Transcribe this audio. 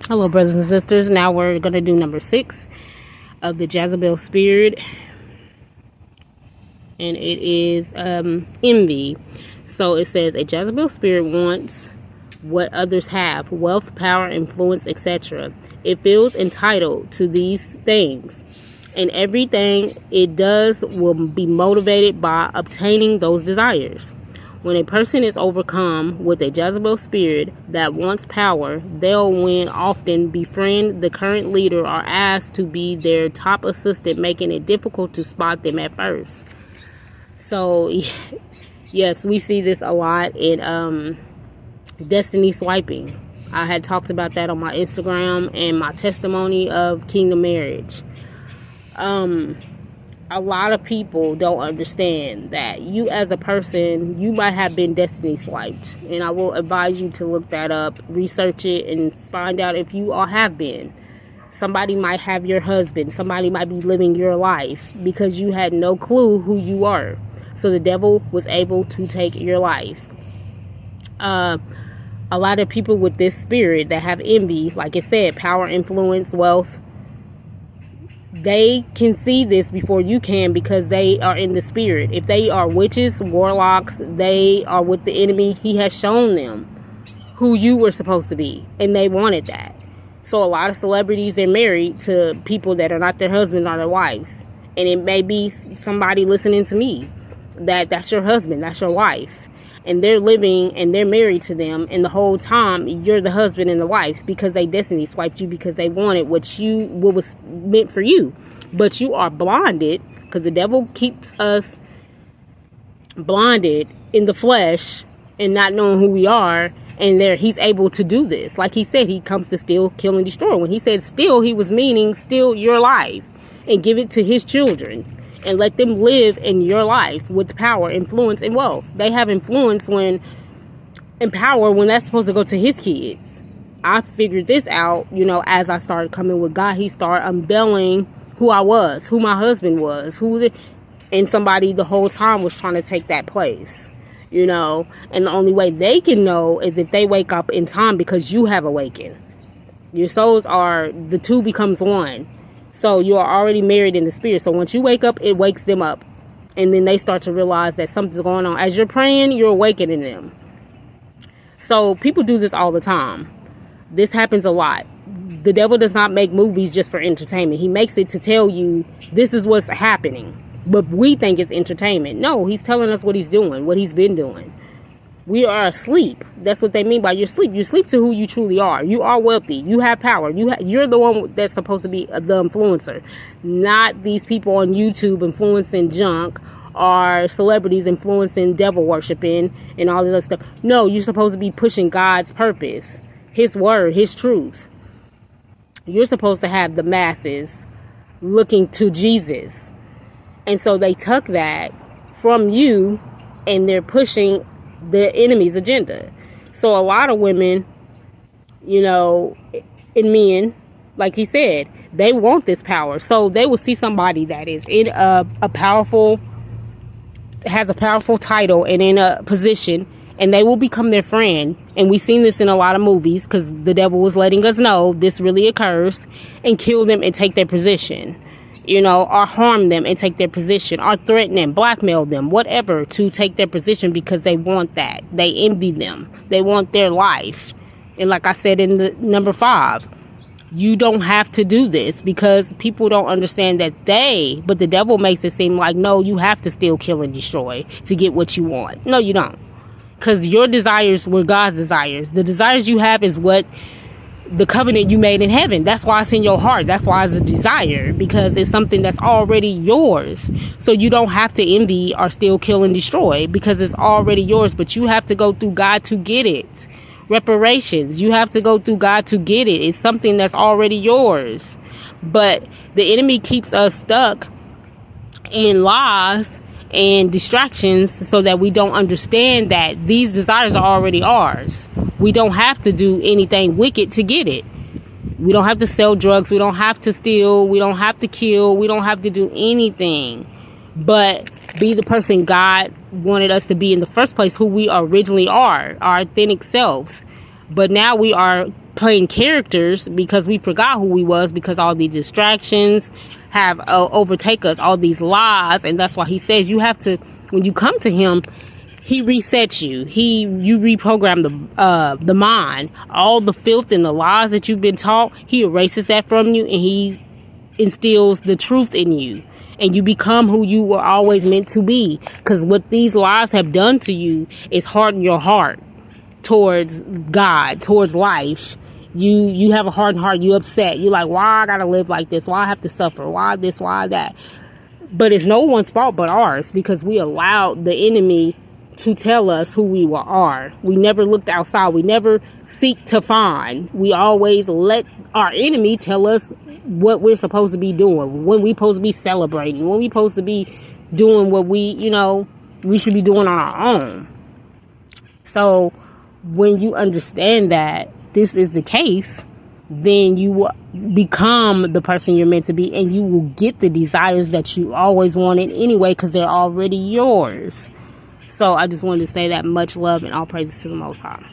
Hello, brothers and sisters. Now we're going to do number 6 of the Jezebel spirit, and it is envy. So it says, a Jezebel spirit wants what others have: wealth, power, influence, etc. It feels entitled to these things, and everything it does will be motivated by obtaining those desires. When a person is overcome with a Jezebel spirit that wants power, they'll often befriend the current leader or ask to be their top assistant, making it difficult to spot them at first. So, yes, we see this a lot in destiny swiping. I had talked about that on my Instagram and my testimony of kingdom marriage. A lot of people don't understand that you as a person, you might have been destiny swiped. And I will advise you to look that up, research it, and find out if you all have been. Somebody might have your husband. Somebody might be living your life because you had no clue who you are. So the devil was able to take your life. A lot of people with this spirit that have envy, like it said, power, influence, wealth, they can see this before you can because they are in the spirit. If they are witches, warlocks, they are with the enemy. He has shown them who you were supposed to be, and they wanted that. So a lot of celebrities, they're married to people that are not their husband or their wives. And it may be somebody listening to me that's your husband, that's your wife, and they're living and they're married to them, and the whole time you're the husband and the wife because they destiny swiped you because they wanted what was meant for you. But you are blinded because the devil keeps us blinded in the flesh and not knowing who we are. And he's able to do this. Like he said, he comes to steal, kill, and destroy. When he said steal, he was meaning steal your life and give it to his children and let them live in your life with power, influence, and wealth. They have influence and power when that's supposed to go to his kids. I figured this out, as I started coming with God. He started unveiling who I was, who my husband was, and somebody the whole time was trying to take that place, and the only way they can know is if they wake up in time because you have awakened. Your souls the two becomes one. So you are already married in the spirit. So once you wake up, it wakes them up. And then they start to realize that something's going on. As you're praying, you're awakening them. So people do this all the time. This happens a lot. The devil does not make movies just for entertainment. He makes it to tell you this is what's happening. But we think it's entertainment. No, he's telling us what he's doing, what he's been doing. We are asleep. That's what they mean by you're asleep. You sleep to who you truly are. You are wealthy. You have power. You're the one that's supposed to be the influencer. Not these people on YouTube influencing junk or celebrities influencing devil worshiping and all this other stuff. No, you're supposed to be pushing God's purpose, his word, his truth. You're supposed to have the masses looking to Jesus. And so they took that from you and they're pushing the enemy's agenda. So a lot of women, and men, like he said, they want this power. So they will see somebody that is in has a powerful title and in a position, and they will become their friend. And we've seen this in a lot of movies because the devil was letting us know this really occurs, and kill them and take their position. Or harm them and take their position, or threaten them, blackmail them, whatever, to take their position because they want that. They envy them. They want their life. And like I said in the number 5, you don't have to do this because people don't understand that but the devil makes it seem like, no, you have to steal, kill, and destroy to get what you want. No, you don't. Because your desires were God's desires. The desires you have is what the covenant you made in heaven. That's why it's in your heart. That's why it's a desire, because it's something that's already yours. So you don't have to envy or steal, kill, and destroy because it's already yours. But you have to go through God to get it. Reparations. You have to go through God to get it. It's something that's already yours. But the enemy keeps us stuck in lies and distractions so that we don't understand that these desires are already ours. We don't have to do anything wicked to get it. We don't have to sell drugs. We don't have to steal. We don't have to kill. We don't have to do anything but be the person God wanted us to be in the first place, who we originally are, our authentic selves. But now we are playing characters because we forgot who we was, because all these distractions have overtake us, all these lies. And that's why he says you have to, when you come to him, he resets you. You reprogram the mind. All the filth and the lies that you've been taught, he erases that from you, and he instills the truth in you. And you become who you were always meant to be. Because what these lies have done to you is harden your heart towards God, towards life. You have a hardened heart. You upset. You're like, why I gotta live like this? Why I have to suffer? Why this? Why that? But it's no one's fault but ours, because we allowed the enemy to tell us who we are. We never looked outside. We never seek to find. We always let our enemy tell us what we're supposed to be doing, when we're supposed to be celebrating, when we're supposed to be doing what we should be doing on our own. So when you understand that this is the case, then you will become the person you're meant to be, and you will get the desires that you always wanted anyway, because they're already yours. So I just wanted to say that. Much love and all praises to the Most High.